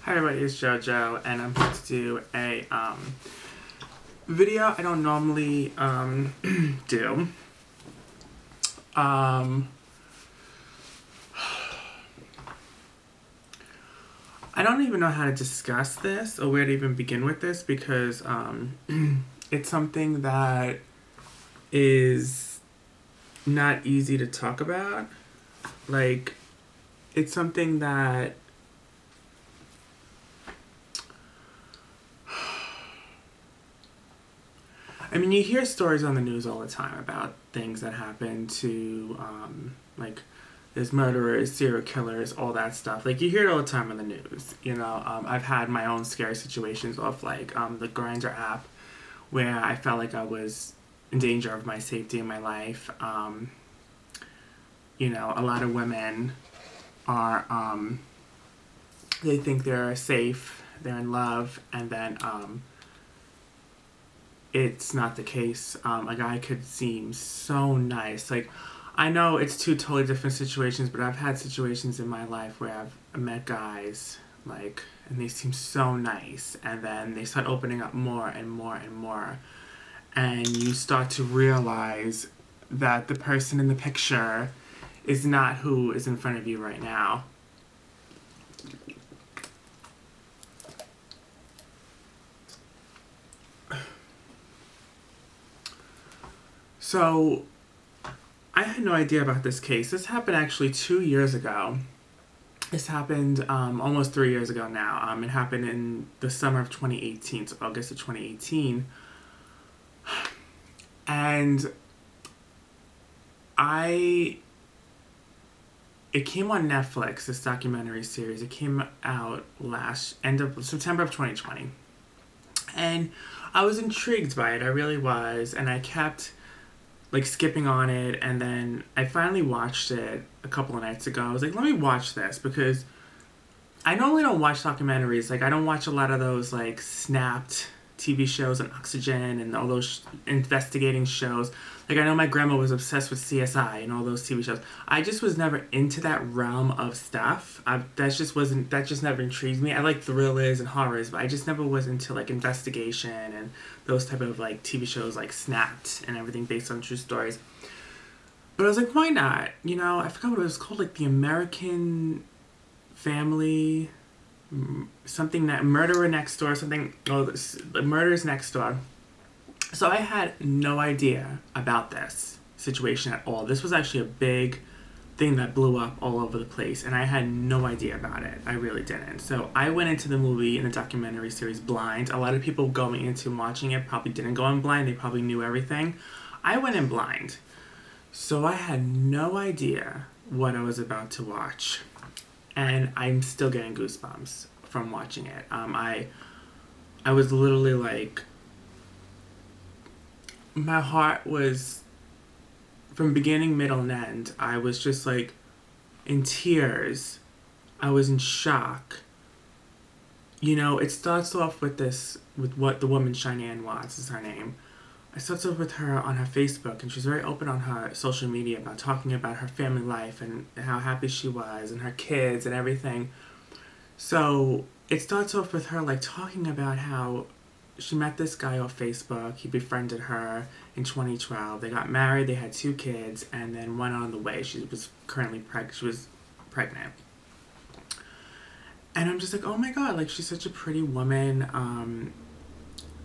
Hi everybody, it's JoJo, and I'm here to do a video I don't normally do. I don't even know how to discuss this or where to even begin with this because it's something that is not easy to talk about. Like, it's something that I mean, you hear stories on the news all the time about things that happen to, like, there's murderers, serial killers, all that stuff. Like, you hear it all the time on the news, you know. I've had my own scary situations off, like, the Grindr app where I felt like I was in danger of my safety in my life. You know, a lot of women are, they think they're safe, they're in love, and then, it's not the case. A guy could seem so nice. Like, I know it's two totally different situations, but I've had situations in my life where I've met guys, like, and they seem so nice, and then they start opening up more and more and more, and you start to realize that the person in the picture is not who is in front of you right now. So, I had no idea about this case. This happened actually 2 years ago. This happened almost 3 years ago now. It happened in the summer of 2018, so August of 2018. And it came on Netflix, this documentary series. It came out end of September of 2020. And I was intrigued by it. I really was. And I kept like skipping on it, and then I finally watched it a couple of nights ago. I was like, let me watch this, because I normally don't watch documentaries. Like, I don't watch a lot of those like Snapped TV shows and Oxygen and all those investigating shows. Like, I know my grandma was obsessed with CSI and all those TV shows. I just was never into that realm of stuff. That just never intrigued me. I like thrillers and horrors, but I just never was into like investigation and those type of like TV shows like Snapped and everything based on true stories. But I was like, why not? You know, I forgot what it was called, like the American Family, something, that Murderer Next Door, something. Oh, the Murders Next Door. So I had no idea about this situation at all. This was actually a big thing that blew up all over the place, and I had no idea about it. I really didn't. So I went into the movie and the documentary series blind. A lot of people going into watching it probably didn't go in blind. They probably knew everything. I went in blind. So I had no idea what I was about to watch. And I'm still getting goosebumps from watching it. I was literally like, my heart was, from beginning, middle, and end, I was just like in tears. I was in shock. You know, it starts off with what the woman, Shannan Watts is her name. It starts off with her on her Facebook, and she's very open on her social media about talking about her family life and how happy she was and her kids and everything. So it starts off with her like talking about how she met this guy off Facebook. He befriended her in 2012. They got married. They had 2 kids, and then went on the way. She was pregnant. And I'm just like, oh my god! Like, she's such a pretty woman.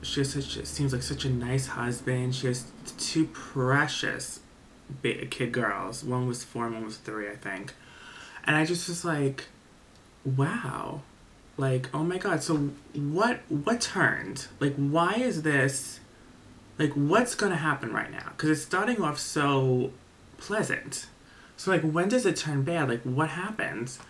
Seems like such a nice husband. She has 2 precious kid girls. One was 4, and one was 3, I think. And I just was like, wow. Like, oh my god, so what turned? Like, why is this, like, what's gonna happen right now? Because it's starting off so pleasant. So, like, when does it turn bad? Like, what happens?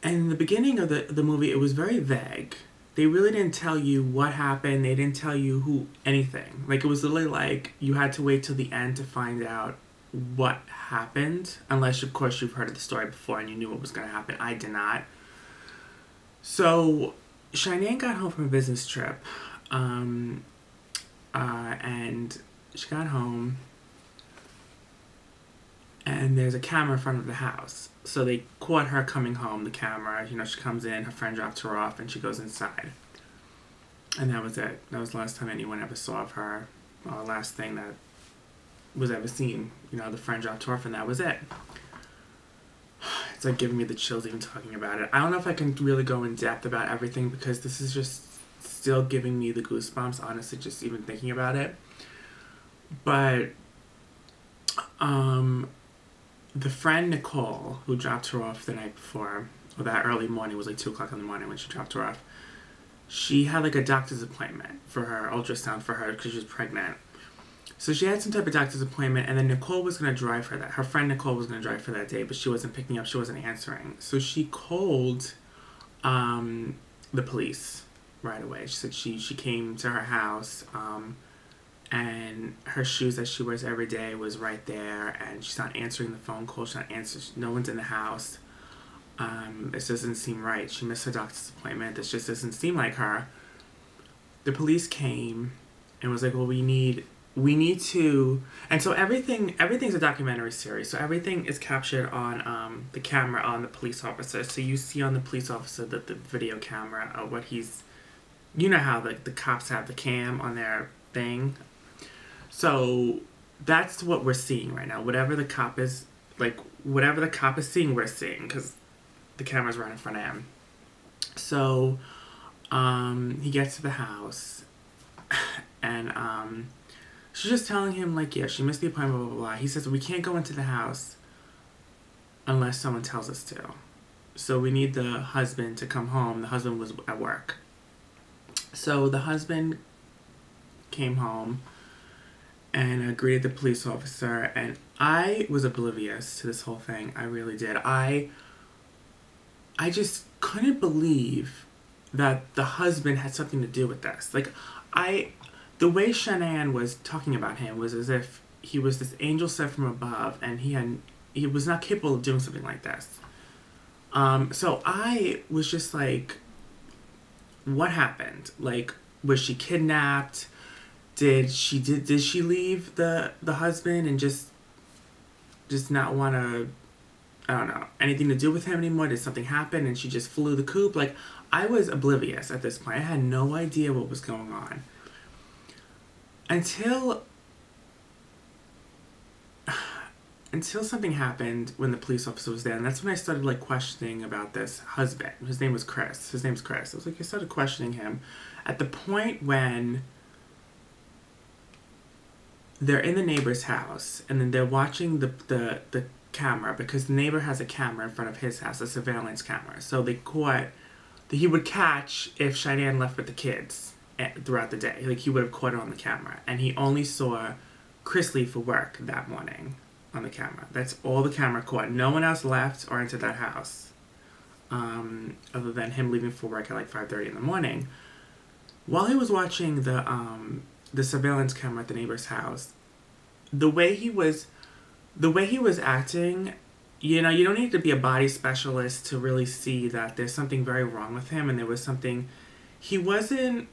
And in the beginning of the movie, it was very vague. They really didn't tell you what happened. They didn't tell you anything. Like, it was literally like, you had to wait till the end to find out what happened. Unless, of course, you've heard of the story before and you knew what was gonna happen. I did not. So, Shannan got home from a business trip, and she got home, and there's a camera in front of the house. So they caught her coming home, the camera. You know, she comes in, her friend drops her off, and she goes inside. And that was it. That was the last time anyone ever saw of her. Last thing that was ever seen. You know, the friend dropped her off, and that was it. It's like giving me the chills even talking about it. I don't know if I can really go in depth about everything because this is just still giving me the goosebumps, honestly, just even thinking about it. But the friend Nicole, who dropped her off the night before, or that early morning, it was like 2 o'clock in the morning when she dropped her off, she had like a doctor's appointment for her, ultrasound for her, because she was pregnant. So she had some type of doctor's appointment, and then Nicole was going to drive her her friend Nicole was going to drive her that day, but she wasn't picking up, she wasn't answering. So she called the police right away. She said she came to her house, and her shoes that she wears every day was right there, and she's not answering the phone call, she's not answering, no one's in the house. This doesn't seem right. She missed her doctor's appointment. This just doesn't seem like her. The police came and was like, well, we need to, and so everything's a documentary series, so everything is captured on the camera on the police officer. So you see on the police officer that the video camera of what he's, you know how the cops have the cam on their thing. So that's what we're seeing right now. Whatever the cop is seeing, we're seeing, because the camera's right in front of him. So he gets to the house, and she's just telling him, like, yeah, she missed the appointment, blah, blah, blah. He says, we can't go into the house unless someone tells us to. So we need the husband to come home. The husband was at work. So the husband came home and greeted the police officer, and I was oblivious to this whole thing. I really did. I just couldn't believe that the husband had something to do with this. Like, the way Shannan was talking about him was as if he was this angel sent from above, and he was not capable of doing something like this. So I was just like, what happened? Like, was she kidnapped? Did she leave the husband and just not want to, I don't know, anything to do with him anymore? Did something happen and she just flew the coop? Like, I was oblivious at this point. I had no idea what was going on. Until something happened when the police officer was there. And that's when I started, like, questioning about this husband. His name was Chris. His name's Chris. I was like, I started questioning him. At the point when they're in the neighbor's house, and then they're watching the camera, because the neighbor has a camera in front of his house, a surveillance camera. So they caught, he would catch if Shannan left with the kids throughout the day. Like, he would have caught it on the camera. And he only saw Chris leave for work that morning on the camera. That's all the camera caught. No one else left or entered that house, other than him leaving for work at like 5:30 in the morning. While he was watching the surveillance camera at the neighbor's house, the way he was acting, you know, you don't need to be a body specialist to really see that there's something very wrong with him, and there was something, he wasn't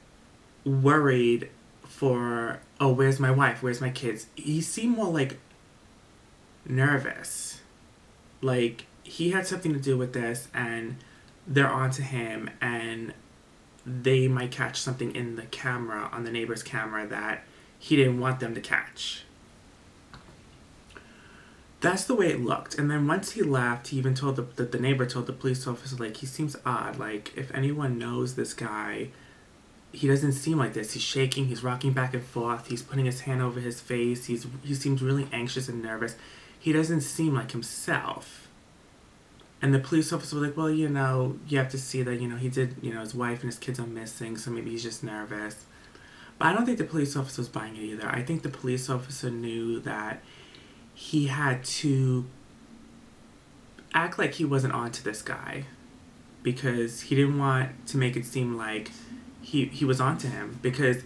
worried for, oh, where's my wife, where's my kids? He seemed more like nervous. Like, he had something to do with this, and they're onto him, and they might catch something in the camera, on the neighbor's camera, that he didn't want them to catch. That's the way it looked. And then once he left, he even told the neighbor told the police officer, like, he seems odd. Like, if anyone knows this guy, he doesn't seem like this. He's shaking, he's rocking back and forth, he's putting his hand over his face, he seems really anxious and nervous. He doesn't seem like himself. And the police officer was like, well, you know, you have to see that, you know, he did, you know, his wife and his kids are missing, so maybe he's just nervous. But I don't think the police officer was buying it either. I think the police officer knew that he had to act like he wasn't onto this guy, because he didn't want to make it seem like he was onto him. Because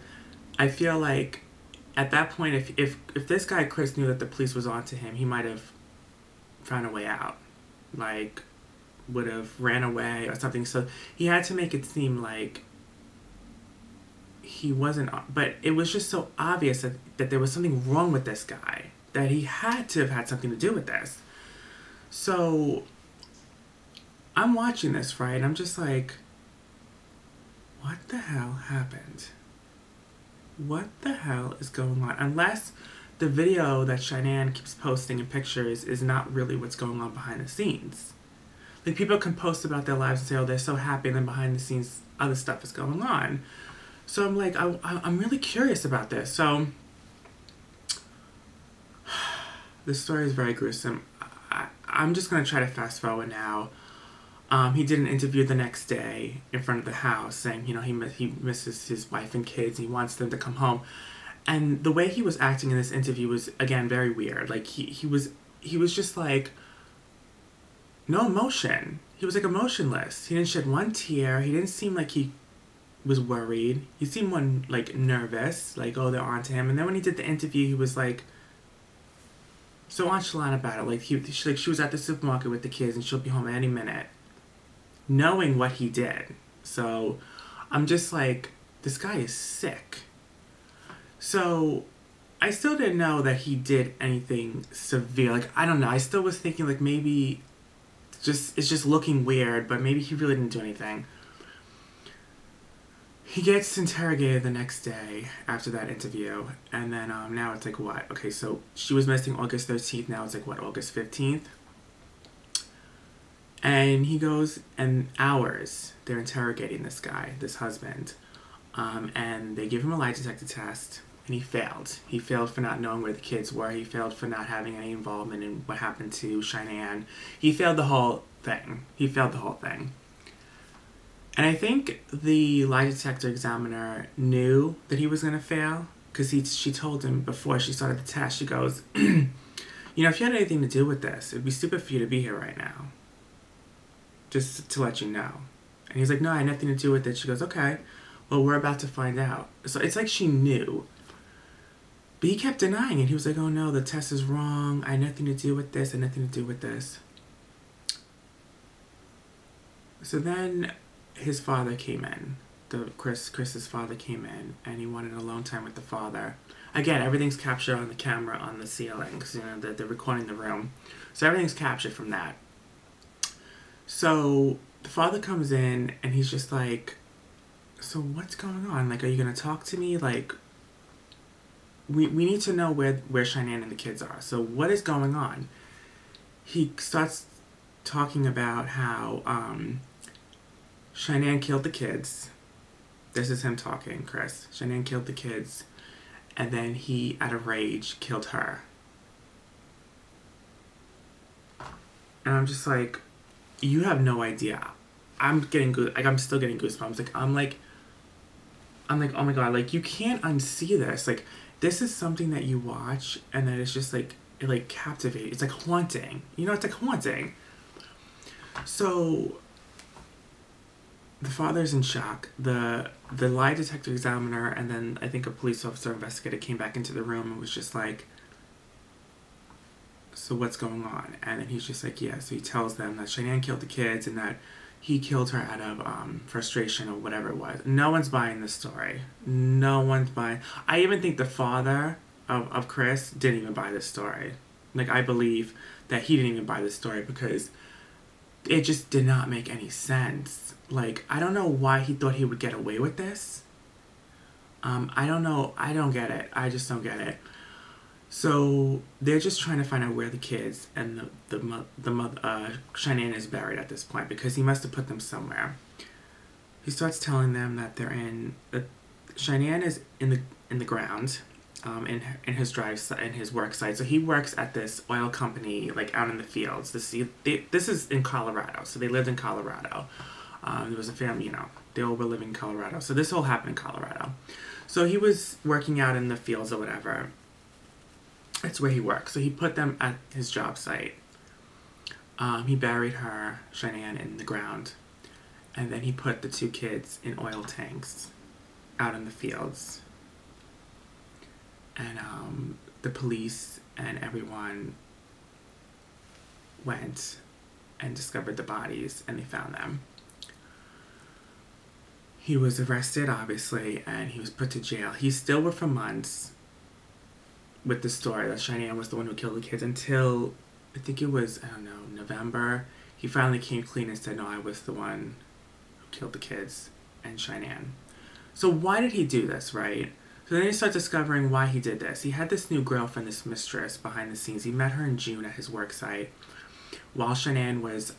I feel like at that point, if this guy Chris knew that the police was onto him, he might have found a way out. Like, would have ran away or something. So he had to make it seem like he wasn't, but it was just so obvious that there was something wrong with this guy that he had to have had something to do with this. So I'm watching this, right? And I'm just like, what the hell happened? What the hell is going on? Unless the video that Shannan keeps posting in pictures is not really what's going on behind the scenes. Like, people can post about their lives and say, oh, they're so happy, and then behind the scenes, other stuff is going on. So I'm like, I'm really curious about this. So this story is very gruesome. I'm just going to try to fast forward now. He did an interview the next day in front of the house saying, you know, he misses his wife and kids. And he wants them to come home. And the way he was acting in this interview was, again, very weird. Like, he was just like, no emotion. He was like emotionless. He didn't shed one tear. He didn't seem like he was worried. He seemed more like nervous, like, oh, they're on to him. And then when he did the interview, he was like so nonchalant about it. Like, she was at the supermarket with the kids and she'll be home any minute, knowing what he did. So I'm just like, this guy is sick. So I still didn't know that he did anything severe. Like, I don't know. I still was thinking, like, maybe it's just looking weird, but maybe he really didn't do anything. He gets interrogated the next day after that interview, and then now it's like, what? Okay, so she was missing August 13th, now it's like, what, August 15th? And he goes, and hours, they're interrogating this guy, this husband, and they give him a lie detector test, and he failed. He failed for not knowing where the kids were. He failed for not having any involvement in what happened to Shannan. He failed the whole thing. And I think the lie detector examiner knew that he was going to fail, because she told him before she started the test, she goes, you know, if you had anything to do with this, it'd be stupid for you to be here right now. Just to let you know. And he's like, no, I had nothing to do with it. She goes, okay, well, we're about to find out. So it's like she knew. But he kept denying it. He was like, oh no, the test is wrong. I had nothing to do with this. I had nothing to do with this. So then his father came in. Chris's father came in, and he wanted alone time with the father. Again, everything's captured on the camera on the ceiling, because, you know, they're recording the room. So everything's captured from that. So the father comes in, and he's just like, so what's going on? Like, are you going to talk to me? Like, we need to know where Shannan and the kids are. So what is going on? He starts talking about how Shannan killed the kids. This is him talking, Chris. Shannan killed the kids, and then he, out of rage, killed her. And I'm just like, you have no idea. I'm still getting goosebumps. Like, I'm like, oh my god, like, you can't unsee this. Like, this is something that you watch, and then it's just like, it like captivates. It's like haunting. You know, it's like haunting. So the father's in shock. The lie detector examiner, and then I think a police officer investigator came back into the room and was just like, so what's going on? And then he's just like, yeah. So he tells them that Shannan killed the kids and that he killed her out of frustration or whatever it was. No one's buying this story. No one's buying. I even think the father of Chris didn't even buy this story. Like, I believe that he didn't even buy this story because it just did not make any sense. Like, I don't know why he thought he would get away with this. I don't know. I don't get it. I just don't get it. So they're just trying to find out where the kids and the Shannan is buried at this point, because he must have put them somewhere. He starts telling them that they're Shannan is in the ground, in his work site. So he works at this oil company, like out in the fields. This is in Colorado. So they lived in Colorado. There was a family, you know, they all were living in Colorado. So this all happened in Colorado. So he was working out in the fields or whatever. That's where he works. So he put them at his job site. He buried her, Shannan, in the ground. And then he put the two kids in oil tanks out in the fields. And the police and everyone went and discovered the bodies, and they found them. He was arrested, obviously, and he was put to jail. He still worked for months. with the story that Shannan was the one who killed the kids until, I think it was, I don't know, November. He finally came clean and said, no, I was the one who killed the kids and Shannan. So why did he do this, right? So then you start discovering why he did this. He had this new girlfriend, this mistress, behind the scenes. He met her in June at his work site while Shannan was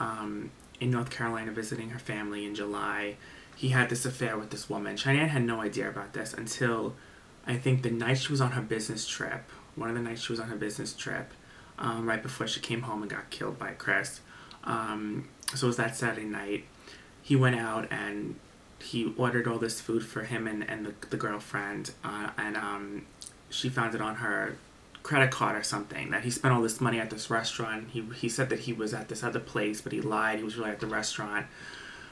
in North Carolina visiting her family in July. He had this affair with this woman. Shannan had no idea about this until, I think, the night she was on her business trip. One of the nights she was on her business trip, right before she came home and got killed by Chris. So it was that Saturday night. He went out and he ordered all this food for him and the girlfriend, and she found it on her credit card or something, that he spent all this money at this restaurant. He said that he was at this other place, but he lied. He was really at the restaurant.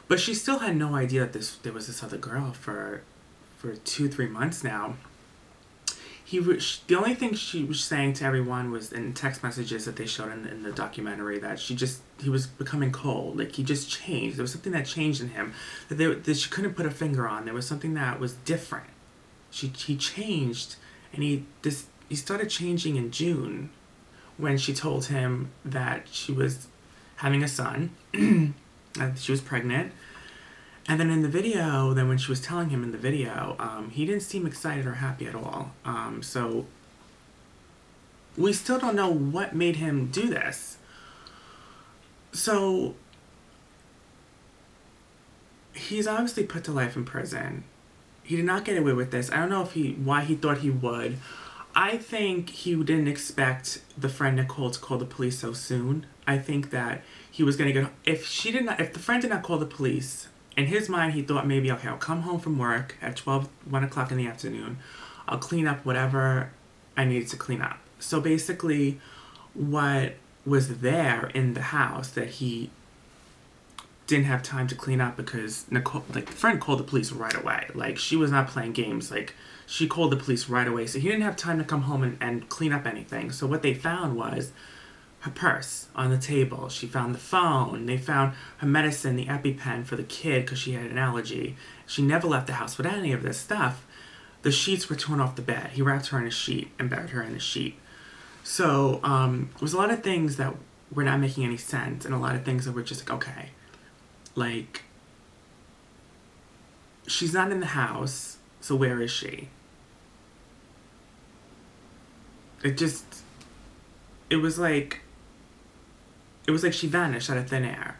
But she still had no idea that there was this other girl for 2-3 months now. The only thing she was saying to everyone was in text messages that they showed in the documentary, that he was becoming cold. Like, he just changed. There was something that changed in him that she couldn't put a finger on. There was something that was different. He changed, and he started changing in June when she told him that she was having a son, that she was pregnant. And then in the video, when she was telling him in the video, he didn't seem excited or happy at all. So we still don't know what made him do this. So he's obviously put to life in prison. He did not get away with this. I don't know why he thought he would. I think he didn't expect the friend Nicole to call the police so soon. I think that he was going to get, if the friend did not call the police, in his mind, he thought maybe, okay, I'll come home from work at 1 o'clock in the afternoon. I'll clean up whatever I needed to clean up. So basically, what was there in the house that he didn't have time to clean up, because Nicole, like, the friend called the police right away. Like, she was not playing games. Like, she called the police right away. So he didn't have time to come home and clean up anything. So what they found was her purse on the table. She found the phone. They found her medicine, the EpiPen for the kid because she had an allergy. She never left the house with any of this stuff. The sheets were torn off the bed. He wrapped her in a sheet and buried her in a sheet. So it was a lot of things that were not making any sense, and a lot of things that were just like, okay, like, she's not in the house, so where is she? It was like she vanished out of thin air.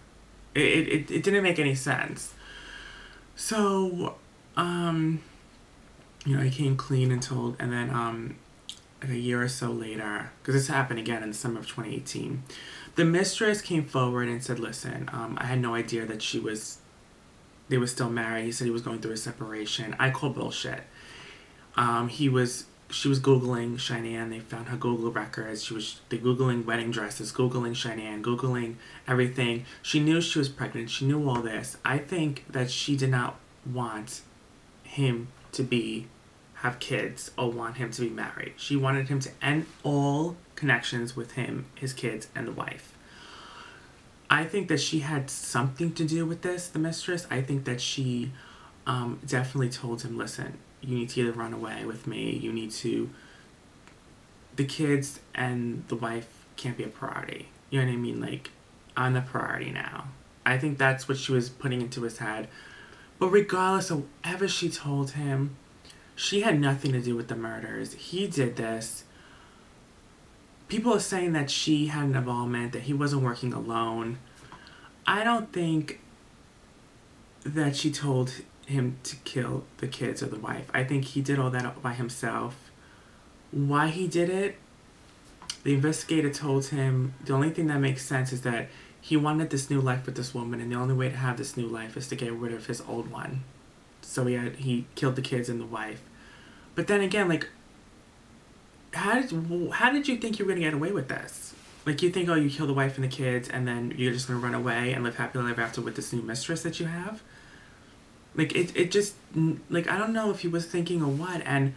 It didn't make any sense. So, he came clean and then, like a year or so later, because this happened again in the summer of 2018, the mistress came forward and said, listen, I had no idea that they were still married. He said he was going through a separation. I call bullshit. She was Googling Shannan. They found her Google records. They Googling wedding dresses, Googling Shannan, Googling everything. She knew she was pregnant. She knew all this. I think that she did not want him to have kids or want him to be married. She wanted him to end all connections with him, his kids, and the wife. I think that she had something to do with this, the mistress. I think that she definitely told him, listen, you need to either run away with me, the kids and the wife can't be a priority. You know what I mean? Like, I'm the priority now. I think that's what she was putting into his head. But regardless of whatever she told him, she had nothing to do with the murders. He did this. People are saying that she had an involvement, that he wasn't working alone. I don't think that she told him to kill the kids or the wife. I think he did all that by himself. Why he did it, the investigator told him the only thing that makes sense is that he wanted this new life with this woman, and the only way to have this new life is to get rid of his old one. So he killed the kids and the wife. But then again, like, how did you think you were going to get away with this? Like, you think, oh, you kill the wife and the kids, and then you're just going to run away and live happily ever after with this new mistress that you have? Like, it just, like, I don't know if he was thinking or what, and,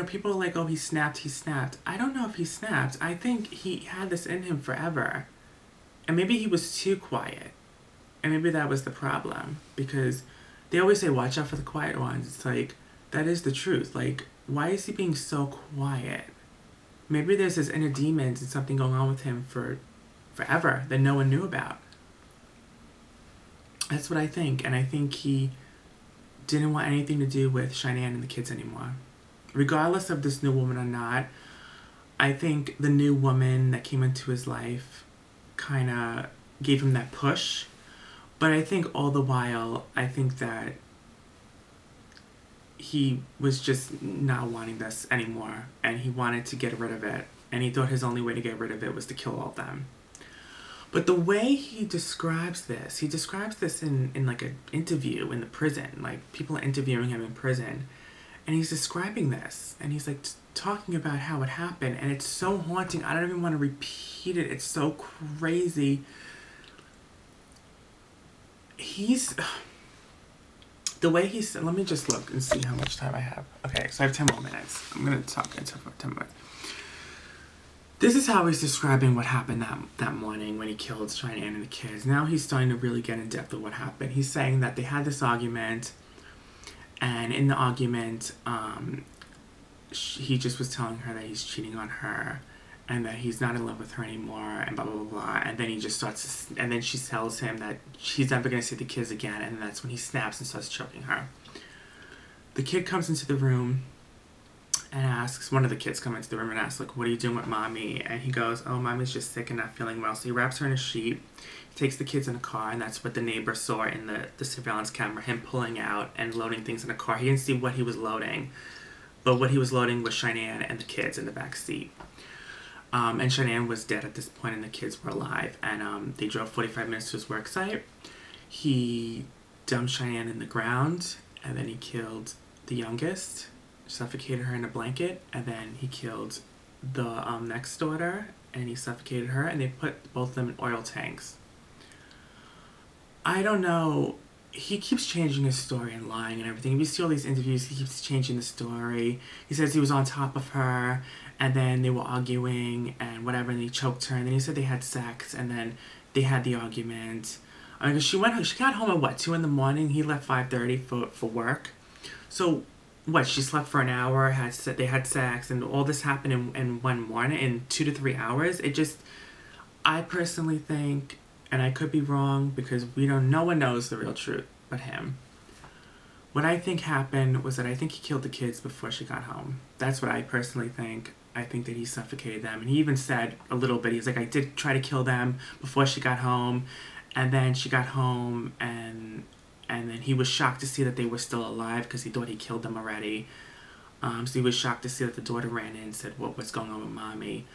people are like, oh, he snapped. I don't know if he snapped. I think he had this in him forever. And maybe he was too quiet. And maybe that was the problem. Because they always say, watch out for the quiet ones. It's like, that is the truth. Like, why is he being so quiet? Maybe there's his inner demons and something going on with him for forever that no one knew about. That's what I think. And I think he didn't want anything to do with Shannan and the kids anymore. Regardless of this new woman or not, I think the new woman that came into his life kind of gave him that push. But I think all the while, I think that he was just not wanting this anymore, and he wanted to get rid of it, and he thought his only way to get rid of it was to kill all of them. But the way he describes this in like an interview in the prison, like people are interviewing him in prison, and he's describing this, and he's like talking about how it happened, and it's so haunting. I don't even want to repeat it. It's so crazy. The way he's, let me just look and see how much time I have. Okay, so I have 10 more minutes. I'm going to talk for 10 minutes. This is how he's describing what happened that morning when he killed Shannan and the kids. Now he's starting to really get in depth of what happened. He's saying that they had this argument, and in the argument, he just was telling her that he's cheating on her, and that he's not in love with her anymore, and blah, blah, blah, blah. And then he just starts, and then she tells him that she's never going to see the kids again, and that's when he snaps and starts choking her. The kid comes into the room and asks, one of the kids come into the room and asks, like, what are you doing with mommy? And he goes, oh, mommy's just sick and not feeling well. So he wraps her in a sheet, takes the kids in a car, and that's what the neighbor saw in the surveillance camera, him pulling out and loading things in a car. He didn't see what he was loading, but what he was loading was Shannan and the kids in the back seat. And Shannan was dead at this point, and the kids were alive. And they drove 45 minutes to his work site. He dumped Shannan in the ground, and then he killed the youngest, suffocated her in a blanket, and then he killed the next daughter, and he suffocated her, and they put both of them in oil tanks. I don't know. He keeps changing his story and lying and everything. If you see all these interviews, he keeps changing the story. He says he was on top of her, and then they were arguing and whatever, and he choked her, and then he said they had sex, and then they had the argument. I mean, she got home at what, 2 in the morning? He left 5:30 for work. So what? She slept for an hour. They had sex, and all this happened in 1 morning, in 2 to 3 hours. I personally think, and I could be wrong because no one knows the real truth but him. What I think happened was that I think he killed the kids before she got home. That's what I personally think. I think that he suffocated them. And he even said a little bit, he's like, I did try to kill them before she got home. And then she got home, and then he was shocked to see that they were still alive because he thought he killed them already. So he was shocked to see that the daughter ran in and said, what's going on with mommy?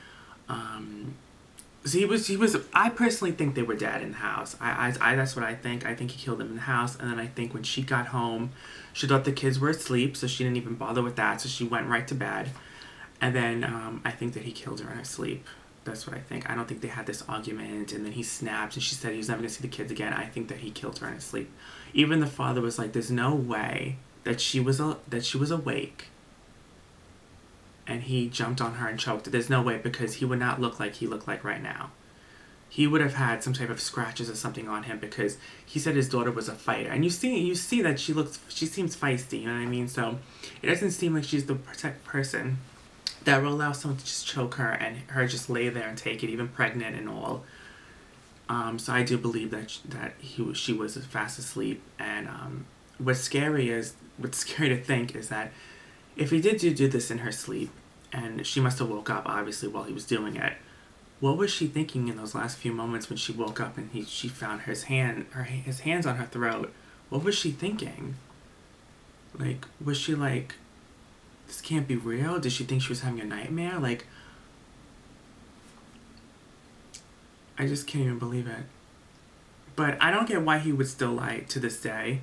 So he was, I personally think they were dead in the house. That's what I think. I think he killed them in the house. And then I think when she got home, she thought the kids were asleep, so she didn't even bother with that. So she went right to bed. And then I think that he killed her in her sleep. That's what I think. I don't think they had this argument, and then he snapped, and she said he was never going to see the kids again. I think that he killed her in his sleep. Even the father was like, there's no way that she was awake, and he jumped on her and choked her. There's no way, because he would not look like he looked like right now. He would have had some type of scratches or something on him, because he said his daughter was a fighter. And you see that she seems feisty, you know what I mean? So it doesn't seem like she's the person that will allow someone to just choke her and her just lay there and take it, even pregnant and all. So I do believe that she was fast asleep. And what's scary to think is that if he did do this in her sleep, and she must have woke up obviously while he was doing it, what was she thinking in those last few moments when she woke up and she found his hands on her throat? What was she thinking? Like, was she like, this can't be real? Did she think she was having a nightmare? Like, I just can't even believe it. But I don't get why he would still lie to this day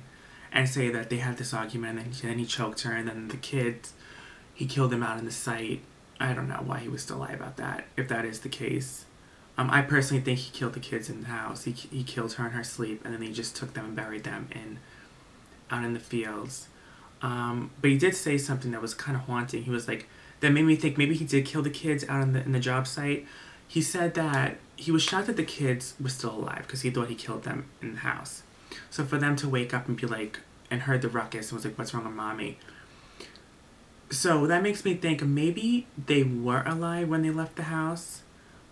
and say that they had this argument, and then he choked her, and then the kids, he killed them out in the site. I don't know why he would still lie about that, if that is the case. I personally think he killed the kids in the house. He killed her in her sleep, and then he just took them and buried them out in the fields. But he did say something that was kind of haunting. He was like, that made me think maybe he did kill the kids out in the job site. He said that he was shocked that the kids were still alive because he thought he killed them in the house. So for them to wake up and be like, and heard the ruckus and was like, what's wrong with mommy? So that makes me think maybe they were alive when they left the house,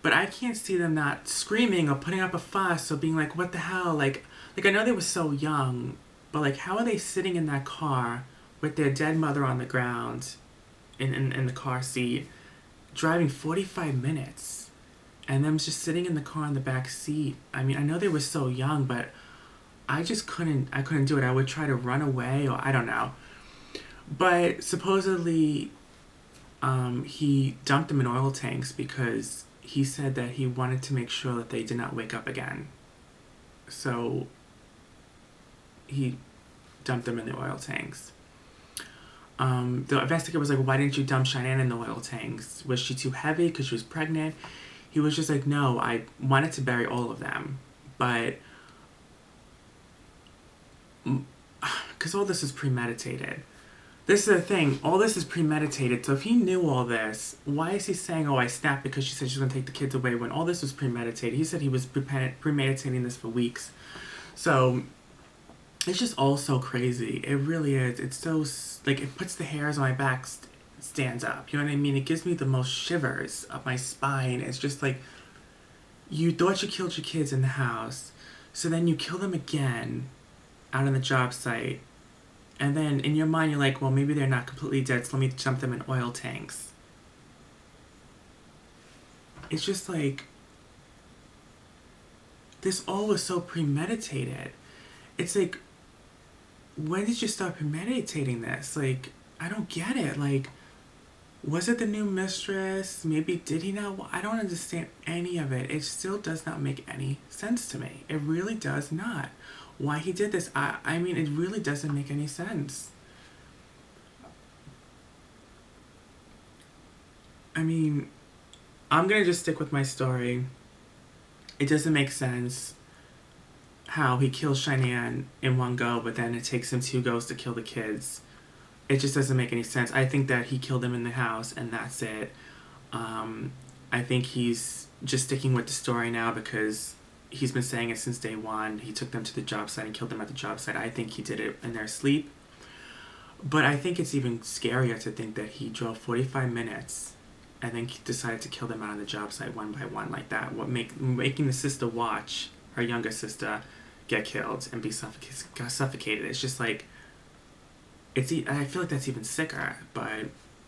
but I can't see them not screaming or putting up a fuss or being like, "What the hell?" Like I know they were so young, but like, how are they sitting in that car with their dead mother on the ground, in the car seat, driving 45 minutes, and them just sitting in the car in the back seat? I mean, I know they were so young, but I just couldn't. I couldn't do it. I would try to run away, or I don't know. But supposedly, he dumped them in oil tanks because he said that he wanted to make sure that they did not wake up again. So he dumped them in the oil tanks. The investigator was like, "Why didn't you dump Shannan in the oil tanks? Was she too heavy because she was pregnant?" He was just like, "No, I wanted to bury all of them, but because all this is premeditated." This is the thing. All this is premeditated. So if he knew all this, why is he saying, "Oh, I snapped because she said she's going to take the kids away," when all this was premeditated? He said he was premeditating this for weeks. So it's just all so crazy. It really is. It's so, like, it puts the hairs on my back stands up. You know what I mean? It gives me the most shivers up my spine. It's just like, you thought you killed your kids in the house, so then you kill them again out on the job site. And then in your mind, you're like, well, maybe they're not completely dead, so let me dump them in oil tanks. It's just like, this all was so premeditated. It's like, when did you start premeditating this? Like, I don't get it. Like, was it the new mistress? Maybe did he not? I don't understand any of it. It still does not make any sense to me. It really does not. Why he did this, I mean, it really doesn't make any sense. I mean, I'm gonna just stick with my story. It doesn't make sense how he kills Shannan in one go, but then it takes him 2 goes to kill the kids. It just doesn't make any sense. I think that he killed them in the house, and that's it. I think he's just sticking with the story now because he's been saying it since day one. He took them to the job site and killed them at the job site. I think he did it in their sleep. But I think it's even scarier to think that he drove 45 minutes and then decided to kill them out on the job site one by one like that. Making the sister watch her younger sister get killed and be suffocated. It's just like, I feel like that's even sicker, but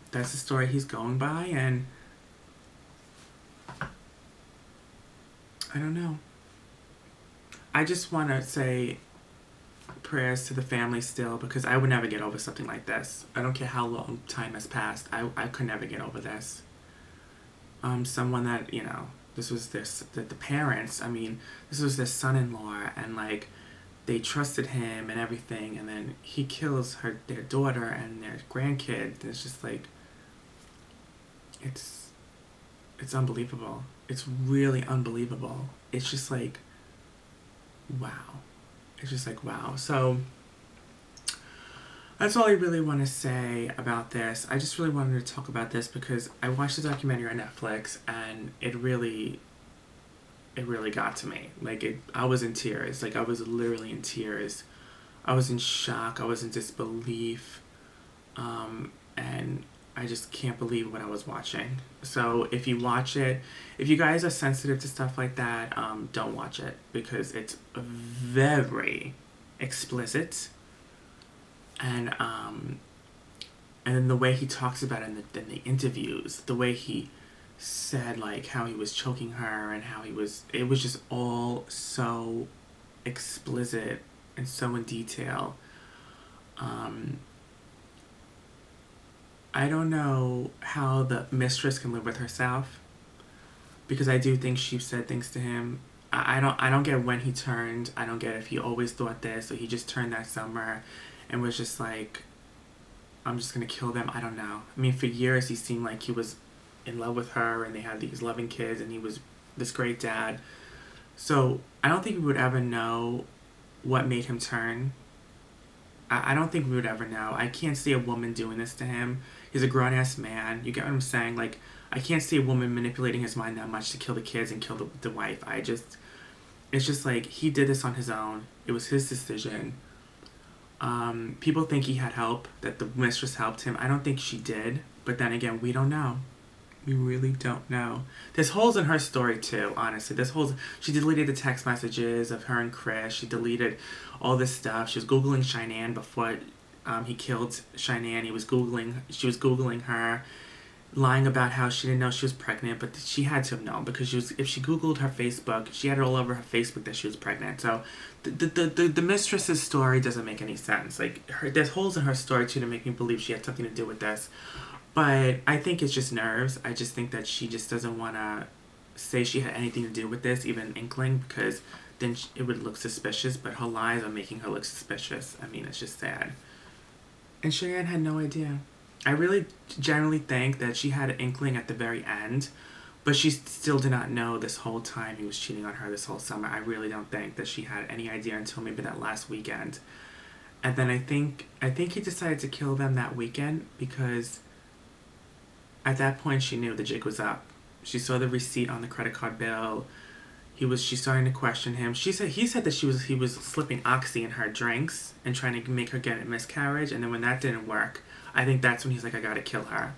that's the story he's going by, and I don't know. I just want to say prayers to the family still, because I would never get over something like this. I don't care how long time has passed. I could never get over this. Someone that, you know, the parents, I mean, this was their son-in-law, and like, they trusted him and everything, and then he kills their daughter and their grandkid. It's just like, it's unbelievable. It's really unbelievable. It's just like, wow. It's just like, wow. So that's all I really want to say about this. I just really wanted to talk about this because I watched the documentary on Netflix, and it really got to me. Like, I was in tears. Like, I was literally in tears. I was in shock. I was in disbelief. And I just can't believe what I was watching. So if you watch it, if you guys are sensitive to stuff like that, don't watch it, because it's very explicit. And then the way he talks about it in the interviews, the way he said, like, how he was choking her and how it was just all so explicit and so in detail. I don't know how the mistress can live with herself, because I do think she said things to him. I don't get when he turned. I don't get if he always thought this, or he just turned that summer and was just like, I'm just gonna kill them. I don't know. I mean, for years he seemed like he was in love with her, and they had these loving kids, and he was this great dad. So I don't think we would ever know what made him turn. I don't think we would ever know. I can't see a woman doing this to him. He's a grown-ass man. You get what I'm saying? Like, I can't see a woman manipulating his mind that much to kill the kids and kill the wife. It's just like, he did this on his own. It was his decision. People think he had help, that the mistress helped him. I don't think she did, but then again, we don't know. We really don't know. There's holes in her story too, honestly. There's holes. She deleted the text messages of her and Chris. She deleted all this stuff. She was Googling Shannan before he killed Shannan. She was Googling her, lying about how she didn't know she was pregnant, but she had to have known because if she Googled her Facebook, she had it all over her Facebook that she was pregnant. So the mistress's story doesn't make any sense. Like, there's holes in her story too to make me believe she had something to do with this. But I think it's just nerves. I just think that she just doesn't want to say she had anything to do with this, even an inkling, because then it would look suspicious. But her lies are making her look suspicious. I mean, it's just sad. And Cheyenne had no idea. I really generally think that she had an inkling at the very end, but she still did not know this whole time he was cheating on her this whole summer. I really don't think that she had any idea until maybe that last weekend. And then I think he decided to kill them that weekend because at that point she knew the jig was up. She saw the receipt on the credit card bill. She's starting to question him. He said that he was slipping oxy in her drinks and trying to make her get a miscarriage, and then when that didn't work, I think that's when he's like, I gotta kill her.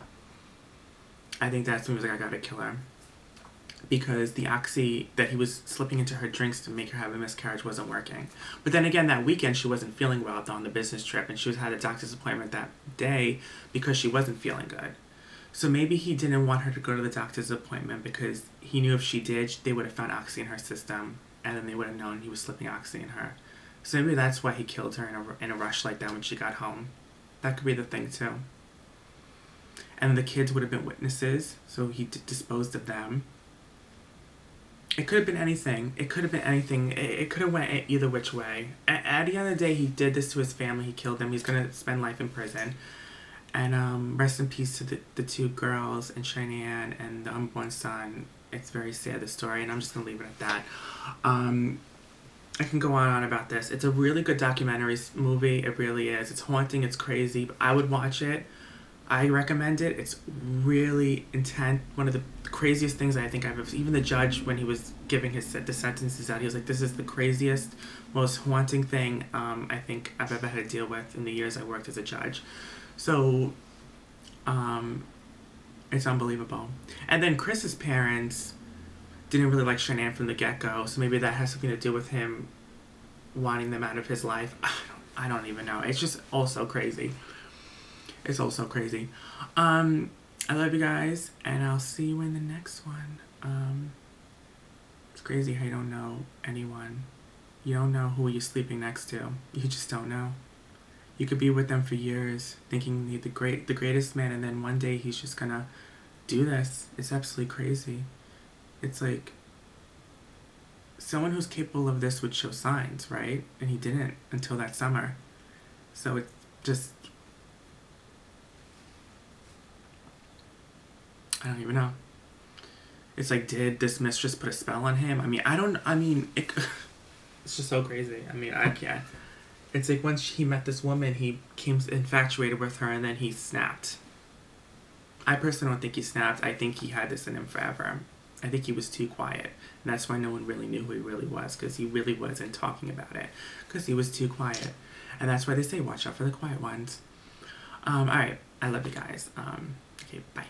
Because the oxy that he was slipping into her drinks to make her have a miscarriage wasn't working. But then again, that weekend she wasn't feeling well on the business trip, and she had a doctor's appointment that day because she wasn't feeling good. So maybe he didn't want her to go to the doctor's appointment because he knew if she did, they would have found oxy in her system, and then they would have known he was slipping oxy in her. So maybe that's why he killed her in a rush like that when she got home. That could be the thing too. And the kids would have been witnesses, so he disposed of them. It could have been anything. It could have went either which way. At the end of the day, he did this to his family. He killed them. He's going to spend life in prison. And rest in peace to the two girls and Shannan and the unborn son. It's very sad, the story, and I'm just going to leave it at that. I can go on and on about this. It's a really good documentary movie. It really is. It's haunting. It's crazy. But I would watch it. I recommend it. It's really intense. One of the craziest things I think I've ever... Even the judge, when he was giving the sentences out, he was like, this is the craziest, most haunting thing I think I've ever had to deal with in the years I worked as a judge. So, it's unbelievable. And then Chris's parents didn't really like Shannan from the get-go, so maybe that has something to do with him wanting them out of his life. I don't even know. It's just all so crazy. It's all so crazy. I love you guys, and I'll see you in the next one. It's crazy how you don't know anyone. You don't know who you're sleeping next to. You just don't know. You could be with them for years, thinking he's the greatest man, and then one day he's just gonna do this. It's absolutely crazy. It's like someone who's capable of this would show signs, right? And he didn't until that summer. So it's just, I don't even know. It's like, did this mistress put a spell on him? It's just so crazy. I mean, I can't. It's like once he met this woman, he became infatuated with her, and then he snapped. I personally don't think he snapped. I think he had this in him forever. I think he was too quiet. And that's why no one really knew who he really was, because he really wasn't talking about it. Because he was too quiet. And that's why they say, watch out for the quiet ones. Alright. I love you guys. Okay, bye.